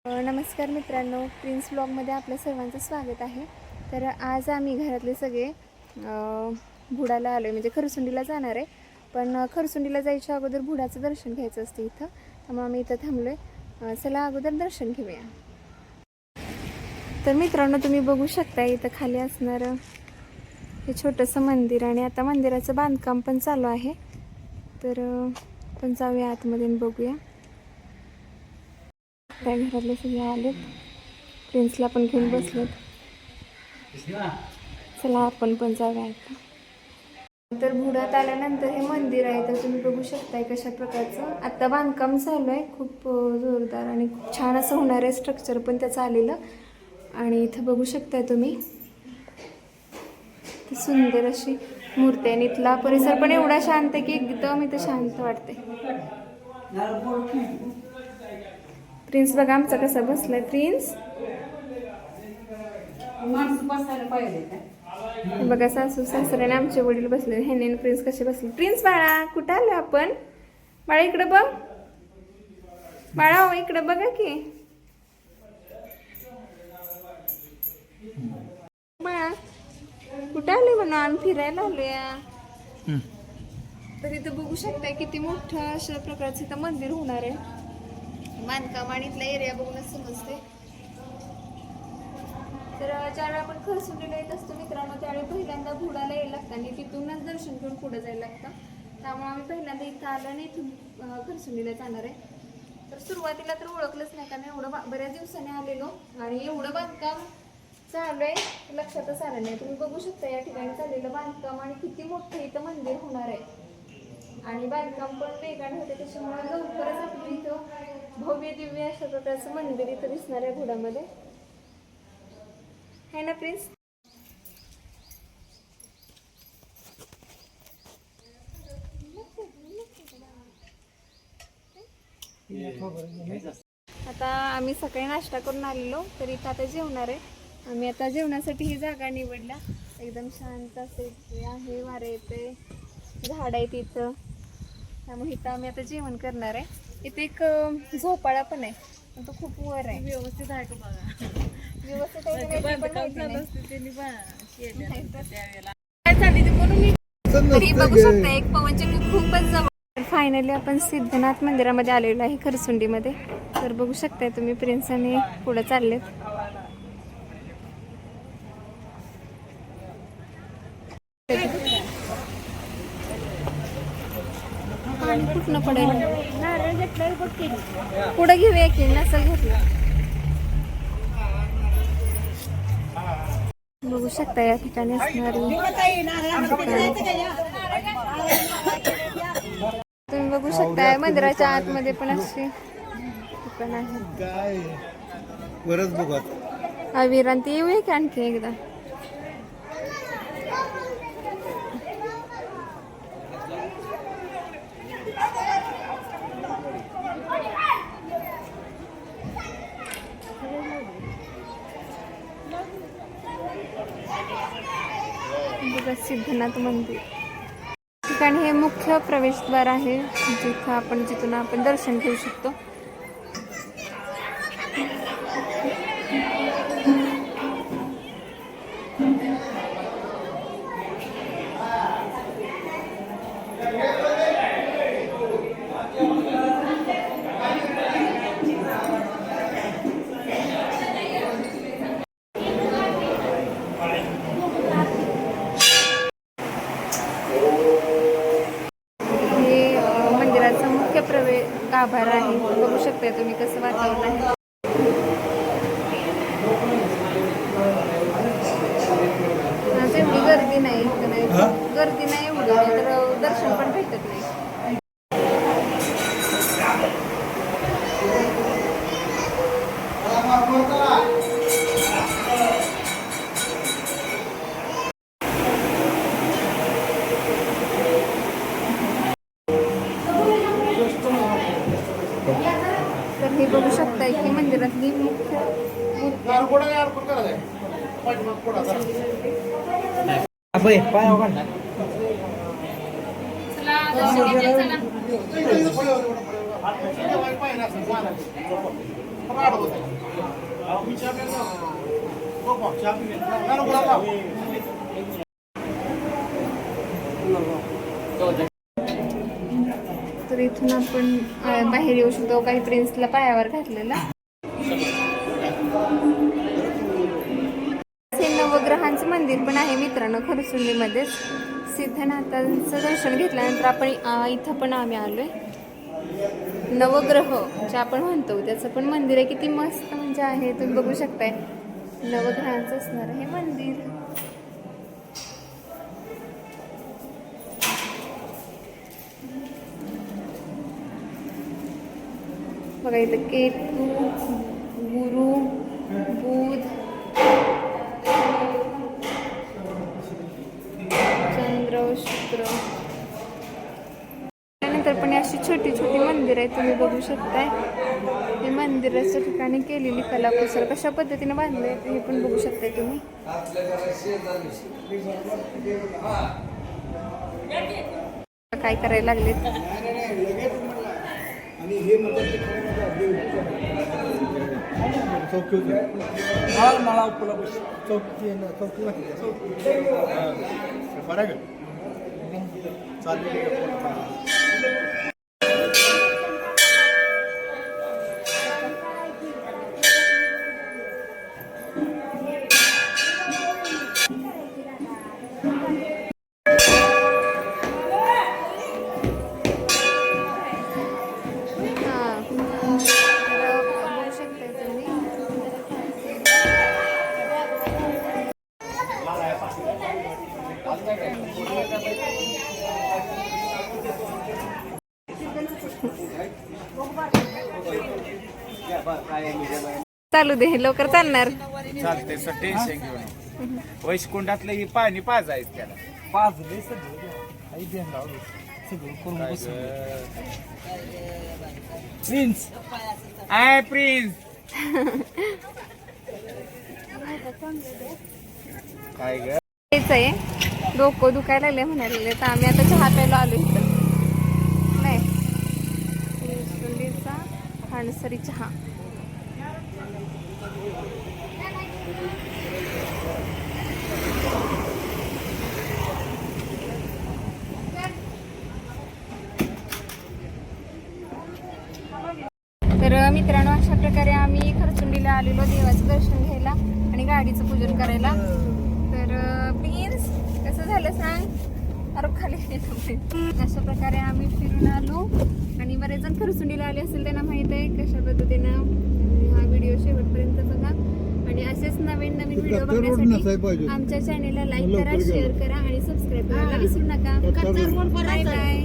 नमस्कार मित्रांनो, प्रिन्स ब्लॉगमध्ये आपल्या सर्वांचं स्वागत आहे. तर आज आम्ही घरातले सगळे बुडाला आलो आहे, म्हणजे खरसुंडीला जाणार आहे. पण खरसुंडीला जायच्या अगोदर बुडाचं दर्शन घ्यायचं असतं इथं, त्यामुळे आम्ही इथं थांबलो आहे. चला अगोदर दर्शन घेऊया. तर मित्रांनो, तुम्ही बघू शकता इथं खाली असणारं हे छोटंसं मंदिर, आणि आता मंदिराचं बांधकाम पण चालू आहे. तर आपण जाऊया आतमध्ये बघूया. त्या घरातले सगळे आलेत, प्रिन्सला पण घेऊन बसलेत. चला आपण पण जाऊया आता. तर बुडात आल्यानंतर हे मंदिर आहे, तर तुम्ही बघू शकताय कशा प्रकारचं आता बांधकाम चालू आहे. खूप जोरदार आणि खूप छान असं होणार आहे. स्ट्रक्चर पण त्याचं आलेलं, आणि इथं बघू शकताय तुम्ही सुंदर अशी मूर्ती आहे. इथला परिसर पण एवढा शांत आहे की एकदम इथं शांत वाटते. प्रिन्स बघा आमचा कसा बसलाय. प्रिन्स बघा, सासू सासऱ्याने आमचे वडील बसले, ह्याने प्रिन्स कसे बसले. प्रिन्स बाळा, कुठं आलो आपण? बाळा इकडे बघ, बाळा इकडे बघा की. बाळा कुठं आले म्हणून? आम्ही फिरायला आलोया. तर इथं बघू शकताय किती मोठं अशा प्रकारचं इथं मंदिर होणार आहे. बांधकाम आणि इथला एरिया बघूनच समजते. तर ज्यावेळी आपण खरसुंडीला येत असतो मित्रांनो, त्यावेळी पहिल्यांदा बुडाला यायला लागतं आणि तिथूनच दर्शन घेऊन पुढे जायला लागतं. त्यामुळे आम्ही पहिल्यांदा इथं आलो आणि इथून खरसुंडीला जाणार आहे. तर सुरुवातीला तर ओळखलंच नाही, कारण एवढं बऱ्याच दिवसाने आलेलो आणि एवढं बांधकाम चालू आहे लक्षातच आलं नाही. तुम्ही बघू शकता या ठिकाणी चाललेलं बांधकाम आणि किती मोठं इथं मंदिर होणार आहे. आणि बांधकाम पण वेगाने होते, त्याच्यामुळे लवकरच आपलं इथं भव्य दिव्य अशा प्रकारचं मंदिर इथं दिसणार आहे बुडामध्ये, है ना प्रिन्स? आता आम्ही सकाळी नाश्ता करून आलेलो, तर इथं आता जेवणार आहे. आम्ही आता जेवणासाठी ही जागा निवडल्या. एकदम शांत असे आहे, वारे येते, झाड आहेत इथं, त्यामुळे इथं आम्ही आता जेवण करणार आहे. इथे एक झोपाळा पण आहे, पण तो खूप वर आहे. व्यवस्थित आहे का बघा? व्यवस्थित आहे. बघू शकता एक पवनचक्की खूपच जवळ. फायनली आपण सिद्धनाथ मंदिरामध्ये आलेलो आहे खरसुंडीमध्ये. तर बघू शकताय तुम्ही, प्रिन्स आणि पुढे चाललेत. पाणी कुठनं पडेल? पुढे घेऊया की, नसेल घेतलं. बघू शकता या ठिकाणी असणारी तुम्ही बघू शकताय मंदिराच्या आतमध्ये पण अशी दुकान आहे. विरांती येऊया की आणखी एकदा. सिद्धनाथ मंदिर ठिकाणी हे मुख्य प्रवेशद्वार आहे, जिथून आपण दर्शन घेऊ शकतो. गाभार आहे, बघू शकता तुम्ही कसं वातावरण आहे. एवढी गर्दी नाही, गर्दी नाही एवढी, तर दर्शन पण भेटत नाही. तर हे बघू शकताय की मंदिरातली मुख्य तर इथून आपण बाहेर येऊ शकतो. काही प्रिन्सला पायावर घातलेला. नवग्रहांचं मंदिर पण आहे मित्रांनो खरसुंडीमध्येच. सिद्धनाथांचं दर्शन घेतल्यानंतर आपण इथं पण आम्ही आलोय. नवग्रह जे आपण म्हणतो त्याचं पण मंदिर आहे. किती मस्त म्हणजे आहे, तुम्ही बघू शकताय. नवग्रहांचं असणार हे मंदिर. बघा इथं केतू, गुरु, बुध, चंद्र, शुक्र. त्यानंतर पण अशी छोटी छोटी मंदिर आहेत, तुम्ही बघू शकताय. हे मंदिराच्या ठिकाणी केलेली कलाकुसर कशा पद्धतीने बांधले हे पण बघू शकताय तुम्ही. काय करायला लागले चालू दे, लवकर चालणार. चालते टेन्शन घेऊन वैशकुंडातलं ही पाणी पाजायचं त्याला. पाजले प्रिन्स आय प्रिन्स काय ग तेच आहे. डोकं दुखायला लागले म्हणायला लागले. तर आम्ही आता चहा प्यायला आलो इथं. नाही खरसुंडीचा खानसरी चहा. तर मित्रांनो अशा प्रकारे आम्ही खरसुंडीला आलेलो देवाचं दर्शन घ्यायला आणि गाडीचं पूजन करायला. तर प्लीज कसं झालं सांग. अरे खाली अशा प्रकारे आम्ही फिरून आलो. आणि बरेच जण खरसुंडीला आले असेल त्यांना माहित आहे कशा पद्धतीनं. हा व्हिडिओ शेवटपर्यंत बघा आणि असेच नवीन नवीन व्हिडिओ बघण्यासाठी आमच्या चॅनेलला लाईक करा, शेअर करा आणि सबस्क्राईब करायला विसरू नका. Bye bye.